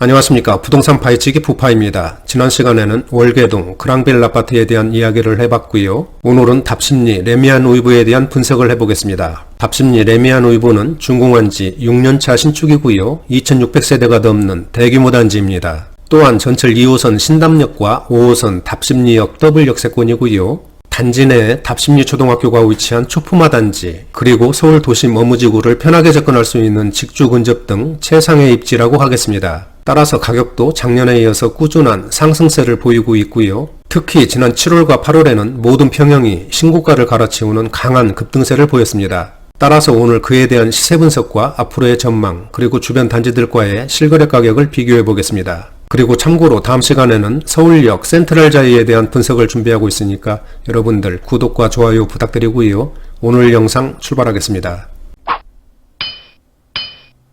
안녕하십니까. 부동산 파헤치기 부파입니다. 지난 시간에는 월계동 그랑빌 아파트에 대한 이야기를 해봤고요. 오늘은 답심리 레미안 우이브에 대한 분석을 해보겠습니다. 답심리 레미안 우이브는 준공한 지 6년차 신축이고요. 2600세대가 넘는 대규모 단지입니다. 또한 전철 2호선 신담역과 5호선 답심리역 더블 역세권이고요. 단지 내에 답심리 초등학교가 위치한 초품화 단지, 그리고 서울 도심 어무지구를 편하게 접근할 수 있는 직주 근접 등 최상의 입지라고 하겠습니다. 따라서 가격도 작년에 이어서 꾸준한 상승세를 보이고 있고요. 특히 지난 7월과 8월에는 모든 평형이 신고가를 갈아치우는 강한 급등세를 보였습니다. 따라서 오늘 그에 대한 시세 분석과 앞으로의 전망, 그리고 주변 단지들과의 실거래 가격을 비교해 보겠습니다. 그리고 참고로 다음 시간에는 서울역 센트럴자이에 대한 분석을 준비하고 있으니까 여러분들 구독과 좋아요 부탁드리고요. 오늘 영상 출발하겠습니다.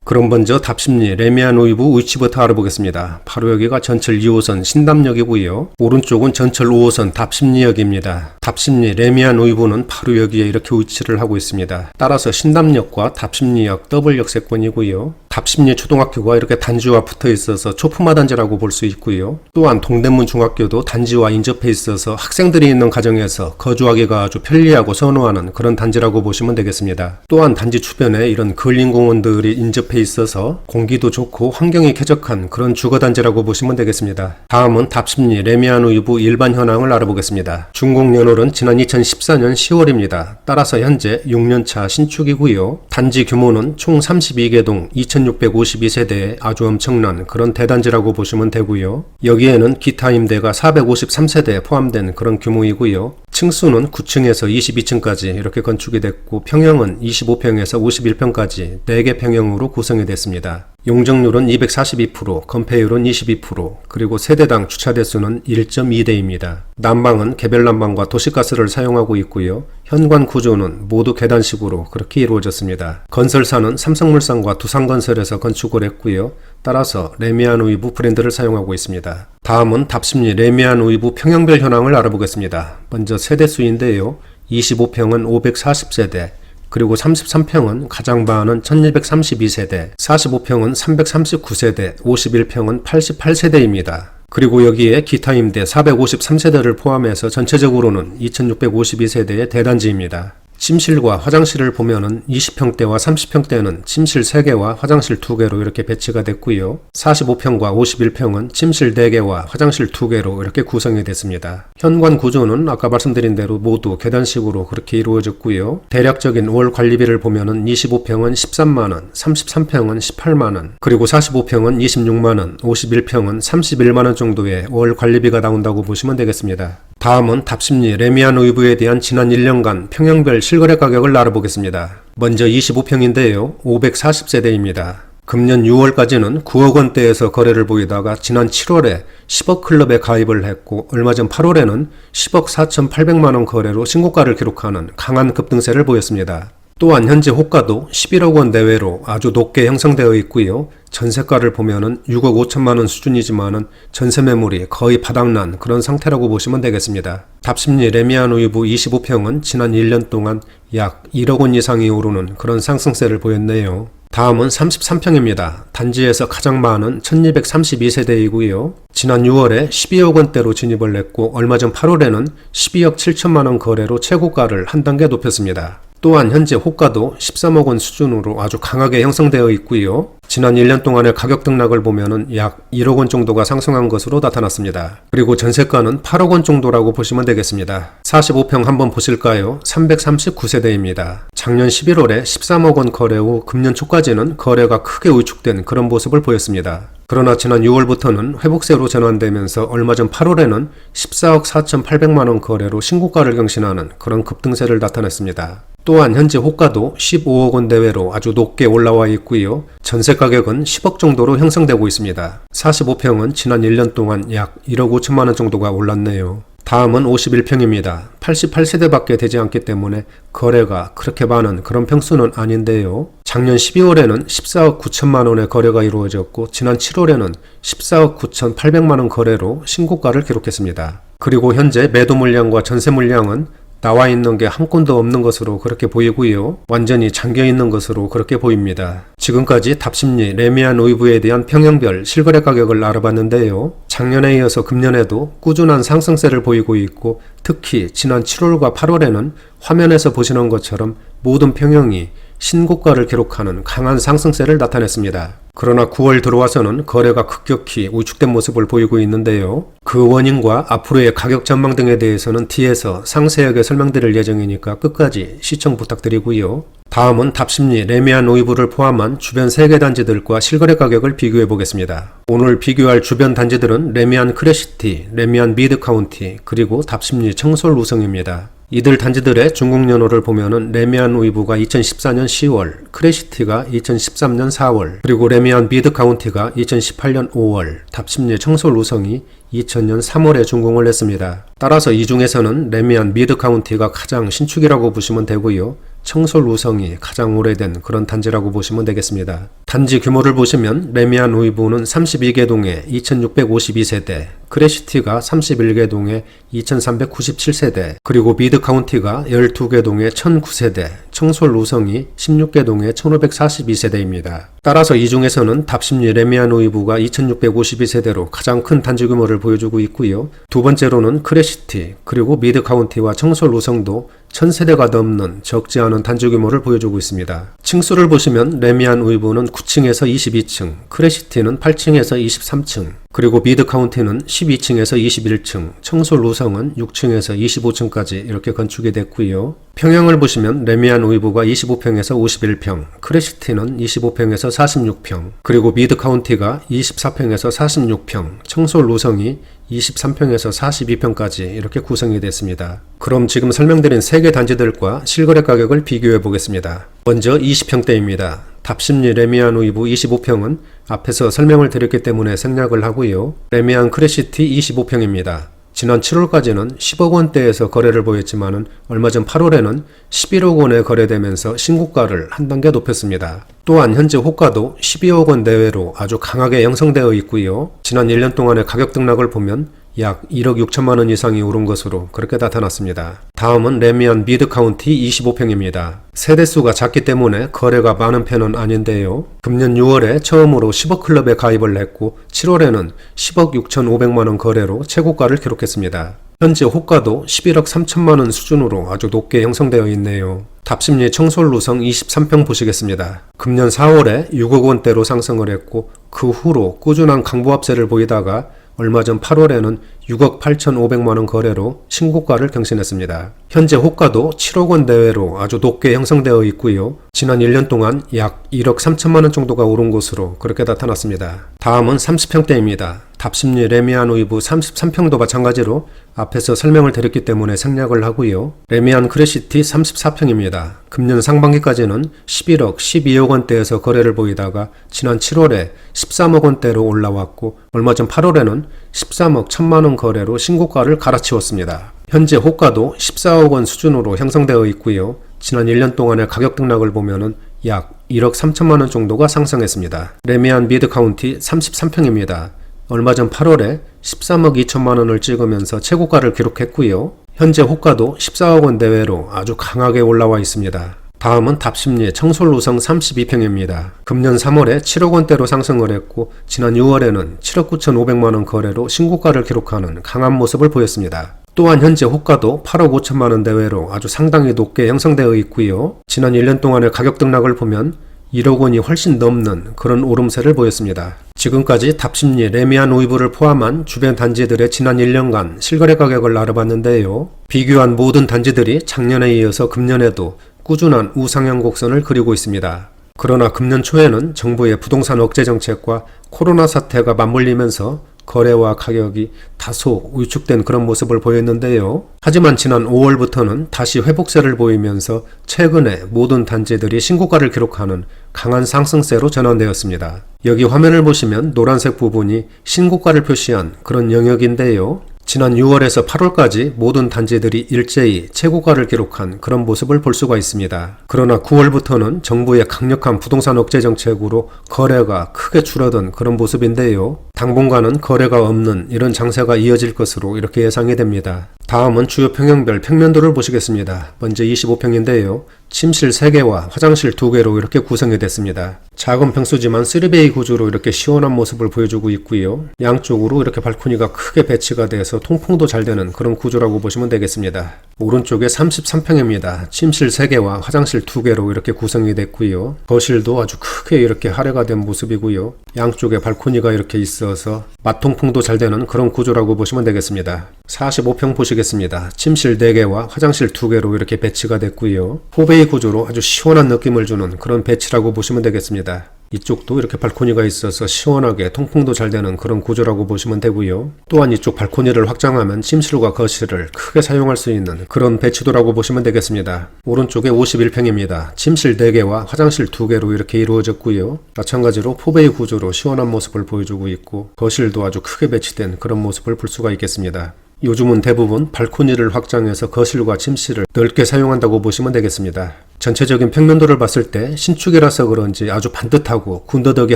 그럼 먼저 답심리 레미안 우이브 위치부터 알아보겠습니다. 바로 여기가 전철 2호선 신담역이고요. 오른쪽은 전철 5호선 답심리역입니다. 답심리 레미안 우이브는 바로 여기에 이렇게 위치를 하고 있습니다. 따라서 신담역과 답심리역 더블 역세권이고요. 답심리 초등학교가 이렇게 단지와 붙어 있어서 초품화 단지라고 볼 수 있고요. 또한 동대문 중학교도 단지와 인접해 있어서 학생들이 있는 가정에서 거주하기가 아주 편리하고 선호하는 그런 단지라고 보시면 되겠습니다. 또한 단지 주변에 이런 근린공원들이 인접해 있어서 공기도 좋고 환경이 쾌적한 그런 주거단지라고 보시면 되겠습니다. 다음은 답심리 레미안 우이브 일반 현황을 알아보겠습니다. 준공 연월은 지난 2014년 10월입니다. 따라서 현재 6년차 신축이고요. 단지 규모는 총 32개동 2652세대의 아주 엄청난 그런 대단지라고 보시면 되고요. 여기에는 기타 임대가 453세대 포함된 그런 규모이고요. 층수는 9층에서 22층까지 이렇게 건축이 됐고 평형은 25평에서 51평까지 4개 평형으로 구성이 됐습니다. 용적률은 242%, 건폐율은 22%, 그리고 세대당 주차 대수는 1.2대입니다. 난방은 개별 난방과 도시가스를 사용하고 있고요. 현관 구조는 모두 계단식으로 그렇게 이루어졌습니다. 건설사는 삼성물산과 두산건설에서 건축을 했고요. 따라서 레미안 우이브 브랜드를 사용하고 있습니다. 다음은 답심리 레미안 우이브 평형별 현황을 알아보겠습니다. 먼저 세대수인데요. 25평은 540세대, 그리고 33평은 가장 많은 1232세대, 45평은 339세대, 51평은 88세대입니다. 그리고 여기에 기타 임대 453세대를 포함해서 전체적으로는 2652세대의 대단지입니다. 침실과 화장실을 보면은 20평대와 30평대는 침실 3개와 화장실 2개로 이렇게 배치가 됐고요. 45평과 51평은 침실 4개와 화장실 2개로 이렇게 구성이 됐습니다. 현관 구조는 아까 말씀드린 대로 모두 계단식으로 그렇게 이루어졌고요. 대략적인 월 관리비를 보면은 25평은 13만원, 33평은 18만원, 그리고 45평은 26만원, 51평은 31만원 정도의 월 관리비가 나온다고 보시면 되겠습니다. 다음은 답심리 레미안 우이브에 대한 지난 1년간 평형별 실거래 가격을 알아보겠습니다. 먼저 25평인데요. 540세대입니다. 금년 6월까지는 9억 원대에서 거래를 보이다가 지난 7월에 10억 클럽에 가입을 했고 얼마 전 8월에는 10억 4,800만원 거래로 신고가를 기록하는 강한 급등세를 보였습니다. 또한 현재 호가도 11억 원 내외로 아주 높게 형성되어 있고요. 전세가를 보면은 6억 5천만 원 수준이지만은 전세 매물이 거의 바닥난 그런 상태라고 보시면 되겠습니다. 답심리 레미안 우이브 25평은 지난 1년 동안 약 1억 원 이상이 오르는 그런 상승세를 보였네요. 다음은 33평입니다. 단지에서 가장 많은 1232세대이고요. 지난 6월에 12억 원대로 진입을 했고 얼마 전 8월에는 12억 7천만 원 거래로 최고가를 한 단계 높였습니다. 또한 현재 호가도 13억 원 수준으로 아주 강하게 형성되어 있고요. 지난 1년 동안의 가격 등락을 보면은 약 1억 원 정도가 상승한 것으로 나타났습니다. 그리고 전세가는 8억 원 정도라고 보시면 되겠습니다. 45평 한번 보실까요? 339세대입니다. 작년 11월에 13억 원 거래 후 금년 초까지는 거래가 크게 위축된 그런 모습을 보였습니다. 그러나 지난 6월부터는 회복세로 전환되면서 얼마 전 8월에는 14억 4,800만원 거래로 신고가를 경신하는 그런 급등세를 나타냈습니다. 또한 현재 호가도 15억 원 내외로 아주 높게 올라와 있고요. 전세 가격은 10억 정도로 형성되고 있습니다. 45평은 지난 1년 동안 약 1억 5천만 원 정도가 올랐네요. 다음은 51평입니다. 88세대밖에 되지 않기 때문에 거래가 그렇게 많은 그런 평수는 아닌데요. 작년 12월에는 14억 9천만 원의 거래가 이루어졌고 지난 7월에는 14억 9,800만 원 거래로 신고가를 기록했습니다. 그리고 현재 매도 물량과 전세 물량은 나와 있는 게 한 건도 없는 것으로 그렇게 보이고요. 완전히 잠겨 있는 것으로 그렇게 보입니다. 지금까지 답심리 레미안 오이브에 대한 평형별 실거래 가격을 알아봤는데요. 작년에 이어서 금년에도 꾸준한 상승세를 보이고 있고, 특히 지난 7월과 8월에는 화면에서 보시는 것처럼 모든 평형이 신고가를 기록하는 강한 상승세를 나타냈습니다. 그러나 9월 들어와서는 거래가 급격히 위축된 모습을 보이고 있는데요. 그 원인과 앞으로의 가격 전망 등에 대해서는 뒤에서 상세하게 설명드릴 예정이니까 끝까지 시청 부탁드리고요. 다음은 답심리 레미안 오이브를 포함한 주변 3개 단지들과 실거래 가격을 비교해 보겠습니다. 오늘 비교할 주변 단지들은 레미안 크레시티, 레미안 미드카운티, 그리고 답심리 청솔 우성입니다. 이들 단지들의 중국 연호를 보면은 레미안 오이브가 2014년 10월, 크레시티가 2013년 4월, 그리고 레미안 미드 카운티가 2018년 5월, 답심리 청솔 우성이 2000년 3월에 준공을 했습니다. 따라서 이 중에서는 레미안 미드 카운티가 가장 신축이라고 보시면 되고요. 청솔 우성이 가장 오래된 그런 단지라고 보시면 되겠습니다. 단지 규모를 보시면 레미안 오이브는 32개 동에 2652세대, 크레시티가 31개 동에 2397세대, 그리고 미드 카운티가 12개 동에 1009세대, 청솔 우성이 16개 동에 1542세대입니다. 따라서 이 중에서는 답심리 레미안 오이브가 2652세대로 가장 큰 단지 규모를 보여주고 있고요. 두 번째로는 크레시티, 그리고 미드 카운티와 청솔 우성도 1000세대가 넘는 적지 않은 단지 규모를 보여주고 있습니다. 층수를 보시면 레미안 오이브는 9층에서 22층, 크레시티는 8층에서 23층, 그리고 미드 카운티는 12층에서 21층, 청솔 우성은 6층에서 25층까지 이렇게 건축이 됐고요. 평형을 보시면 레미안 오이브가 25평에서 51평, 크레시티는 25평에서 46평, 그리고 미드 카운티가 24평에서 46평, 청솔 우성이 23평에서 42평까지 이렇게 구성이 됐습니다. 그럼 지금 설명드린 3개 단지들과 실거래 가격을 비교해 보겠습니다. 먼저 20평대입니다. 답심리 레미안 오이브 25평은 앞에서 설명을 드렸기 때문에 생략을 하고요. 레미안 크레시티 25평입니다. 지난 7월까지는 10억 원대에서 거래를 보였지만은 얼마 전 8월에는 11억 원에 거래되면서 신고가를 한 단계 높였습니다. 또한 현재 호가도 12억 원 내외로 아주 강하게 형성되어 있고요. 지난 1년 동안의 가격 등락을 보면 약 1억 6천만 원 이상이 오른 것으로 그렇게 나타났습니다. 다음은 레미안 미드 카운티 25평입니다. 세대수가 작기 때문에 거래가 많은 편은 아닌데요. 금년 6월에 처음으로 10억 클럽에 가입을 했고 7월에는 10억 6,500만 원 거래로 최고가를 기록했습니다. 현재 호가도 11억 3천만 원 수준으로 아주 높게 형성되어 있네요. 답심리 청솔 우성 23평 보시겠습니다. 금년 4월에 6억 원대로 상승을 했고 그 후로 꾸준한 강보합세를 보이다가 얼마 전 8월에는 6억 8,500만원 거래로 신고가를 경신했습니다. 현재 호가도 7억 원 내외로 아주 높게 형성되어 있고요. 지난 1년 동안 약 1억 3천만원 정도가 오른 것으로 그렇게 나타났습니다. 다음은 30평대입니다. 답심리 레미안 오이브 33평도 마찬가지로 앞에서 설명을 드렸기 때문에 생략을 하고요. 레미안 크레시티 34평입니다. 금년 상반기까지는 11억, 12억 원대에서 거래를 보이다가 지난 7월에 13억 원대로 올라왔고 얼마 전 8월에는 13억 1천만원 거래로 신고가를 갈아치웠습니다. 현재 호가도 14억 원 수준으로 형성되어 있고요. 지난 1년 동안의 가격 등락을 보면은 약 1억 3천만원 정도가 상승했습니다. 레미안 미드 카운티 33평입니다. 얼마 전 8월에 13억 2천만 원을 찍으면서 최고가를 기록했고요. 현재 호가도 14억 원 내외로 아주 강하게 올라와 있습니다. 다음은 답심리 청솔 우성 32평입니다. 금년 3월에 7억 원대로 상승을 했고 지난 6월에는 7억 9,500만 원 거래로 신고가를 기록하는 강한 모습을 보였습니다. 또한 현재 호가도 8억 5천만 원 내외로 아주 상당히 높게 형성되어 있고요. 지난 1년 동안의 가격 등락을 보면 1억 원이 훨씬 넘는 그런 오름세를 보였습니다. 지금까지 답심리 레미안 오이브를 포함한 주변 단지들의 지난 1년간 실거래 가격을 알아봤는데요. 비교한 모든 단지들이 작년에 이어서 금년에도 꾸준한 우상향 곡선을 그리고 있습니다. 그러나 금년 초에는 정부의 부동산 억제 정책과 코로나 사태가 맞물리면서 거래와 가격이 다소 위축된 그런 모습을 보였는데요. 하지만 지난 5월부터는 다시 회복세를 보이면서 최근에 모든 단지들이 신고가를 기록하는 강한 상승세로 전환되었습니다. 여기 화면을 보시면 노란색 부분이 신고가를 표시한 그런 영역인데요. 지난 6월에서 8월까지 모든 단지들이 일제히 최고가를 기록한 그런 모습을 볼 수가 있습니다. 그러나 9월부터는 정부의 강력한 부동산 억제 정책으로 거래가 크게 줄어든 그런 모습인데요. 당분간은 거래가 없는 이런 장세가 이어질 것으로 이렇게 예상이 됩니다. 다음은 주요 평형별 평면도를 보시겠습니다. 먼저 25평인데요. 침실 3개와 화장실 2개로 이렇게 구성이 됐습니다. 작은 평수지만 3베이 구조로 이렇게 시원한 모습을 보여주고 있고요. 양쪽으로 이렇게 발코니가 크게 배치가 돼서 통풍도 잘 되는 그런 구조라고 보시면 되겠습니다. 오른쪽에 33평입니다. 침실 3개와 화장실 2개로 이렇게 구성이 됐고요. 거실도 아주 크게 이렇게 할애가 된 모습이고요. 양쪽에 발코니가 이렇게 있어서 맞통풍도 잘 되는 그런 구조라고 보시면 되겠습니다. 45평 보시겠습니다. 침실 4개와 화장실 2개로 이렇게 배치가 됐고요. 4베이 구조로 아주 시원한 느낌을 주는 그런 배치라고 보시면 되겠습니다. 이쪽도 이렇게 발코니가 있어서 시원하게 통풍도 잘 되는 그런 구조라고 보시면 되고요. 또한 이쪽 발코니를 확장하면 침실과 거실을 크게 사용할 수 있는 그런 배치도라고 보시면 되겠습니다. 오른쪽에 51평입니다. 침실 4개와 화장실 2개로 이렇게 이루어졌고요. 마찬가지로 4베이 구조로 시원한 모습을 보여주고 있고 거실도 아주 크게 배치된 그런 모습을 볼 수가 있겠습니다. 요즘은 대부분 발코니를 확장해서 거실과 침실을 넓게 사용한다고 보시면 되겠습니다. 전체적인 평면도를 봤을 때 신축이라서 그런지 아주 반듯하고 군더더기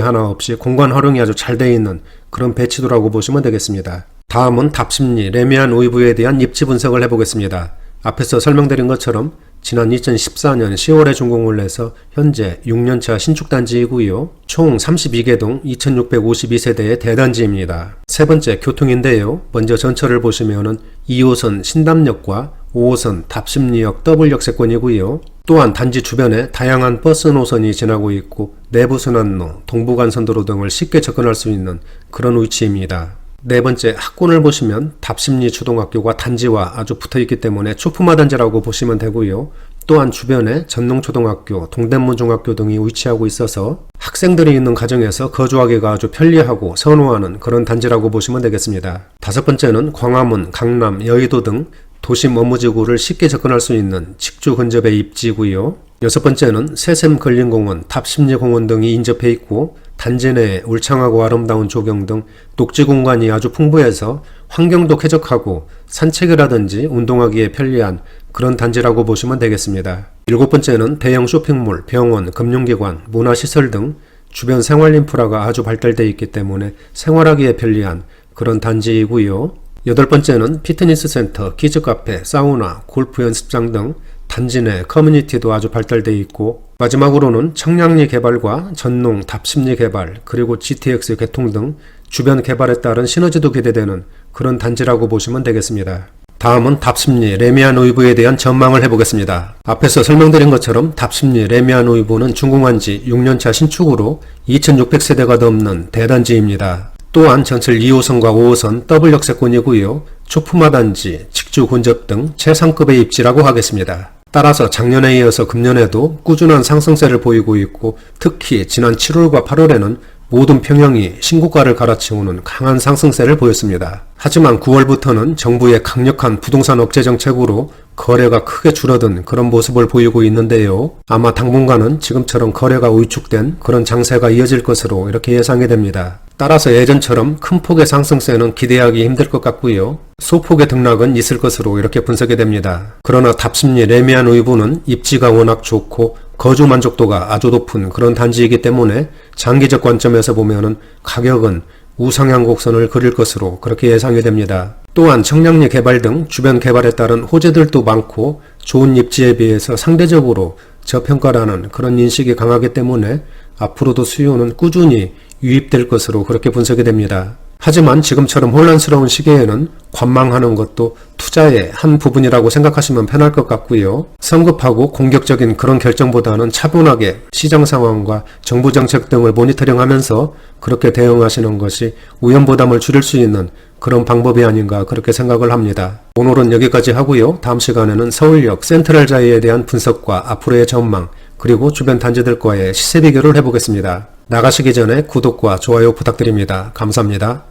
하나 없이 공간 활용이 아주 잘 되어 있는 그런 배치도라고 보시면 되겠습니다. 다음은 답심리 레미안 오이브에 대한 입지 분석을 해보겠습니다. 앞에서 설명드린 것처럼 지난 2014년 10월에 준공을 해서 현재 6년차 신축단지이고요. 총 32개 동 2652세대의 대단지입니다. 세 번째 교통인데요. 먼저 전철을 보시면은 2호선 신담역과 5호선 답심리역 더블역세권이고요. 또한 단지 주변에 다양한 버스 노선이 지나고 있고 내부순환로, 동부간선도로 등을 쉽게 접근할 수 있는 그런 위치입니다. 네 번째 학군을 보시면 답심리 초등학교가 단지와 아주 붙어있기 때문에 초품화 단지라고 보시면 되고요. 또한 주변에 전농초등학교, 동대문중학교 등이 위치하고 있어서 학생들이 있는 가정에서 거주하기가 아주 편리하고 선호하는 그런 단지라고 보시면 되겠습니다. 다섯 번째는 광화문, 강남, 여의도 등 도심 업무지구를 쉽게 접근할 수 있는 직주 근접의 입지고요. 여섯 번째는 새샘근린공원, 답심리공원 등이 인접해 있고 단지 내에 울창하고 아름다운 조경 등 녹지 공간이 아주 풍부해서 환경도 쾌적하고 산책이라든지 운동하기에 편리한 그런 단지라고 보시면 되겠습니다. 일곱 번째는 대형 쇼핑몰, 병원, 금융기관, 문화시설 등 주변 생활 인프라가 아주 발달되어 있기 때문에 생활하기에 편리한 그런 단지이고요. 여덟 번째는 피트니스 센터, 키즈카페, 사우나, 골프 연습장 등 단지 내 커뮤니티도 아주 발달되어 있고 마지막으로는 청량리 개발과 전농, 답심리 개발, 그리고 GTX 개통 등 주변 개발에 따른 시너지도 기대되는 그런 단지라고 보시면 되겠습니다. 다음은 답심리 레미안 오이브에 대한 전망을 해보겠습니다. 앞에서 설명드린 것처럼 답심리 레미안 오이브는 준공한 지 6년차 신축으로 2600세대가 넘는 대단지입니다. 또한 전철 2호선과 5호선 더블 역세권이고요. 초품화 단지, 직주 근접 등 최상급의 입지라고 하겠습니다. 따라서 작년에 이어서 금년에도 꾸준한 상승세를 보이고 있고 특히 지난 7월과 8월에는 모든 평형이 신고가를 갈아치우는 강한 상승세를 보였습니다. 하지만 9월부터는 정부의 강력한 부동산 억제 정책으로 거래가 크게 줄어든 그런 모습을 보이고 있는데요. 아마 당분간은 지금처럼 거래가 위축된 그런 장세가 이어질 것으로 이렇게 예상이 됩니다. 따라서 예전처럼 큰 폭의 상승세는 기대하기 힘들 것 같고요. 소폭의 등락은 있을 것으로 이렇게 분석이 됩니다. 그러나 답심리 레미안 오이브는 입지가 워낙 좋고 거주 만족도가 아주 높은 그런 단지이기 때문에 장기적 관점에서 보면은 가격은 우상향 곡선을 그릴 것으로 그렇게 예상이 됩니다. 또한 청량리 개발 등 주변 개발에 따른 호재들도 많고 좋은 입지에 비해서 상대적으로 저평가라는 그런 인식이 강하기 때문에 앞으로도 수요는 꾸준히 유입될 것으로 그렇게 분석이 됩니다. 하지만 지금처럼 혼란스러운 시기에는 관망하는 것도 투자의 한 부분이라고 생각하시면 편할 것 같고요. 성급하고 공격적인 그런 결정보다는 차분하게 시장 상황과 정부 정책 등을 모니터링하면서 그렇게 대응하시는 것이 위험부담을 줄일 수 있는 그런 방법이 아닌가 그렇게 생각을 합니다. 오늘은 여기까지 하고요. 다음 시간에는 서울역 센트럴자이에 대한 분석과 앞으로의 전망 그리고 주변 단지들과의 시세 비교를 해보겠습니다. 나가시기 전에 구독과 좋아요 부탁드립니다. 감사합니다.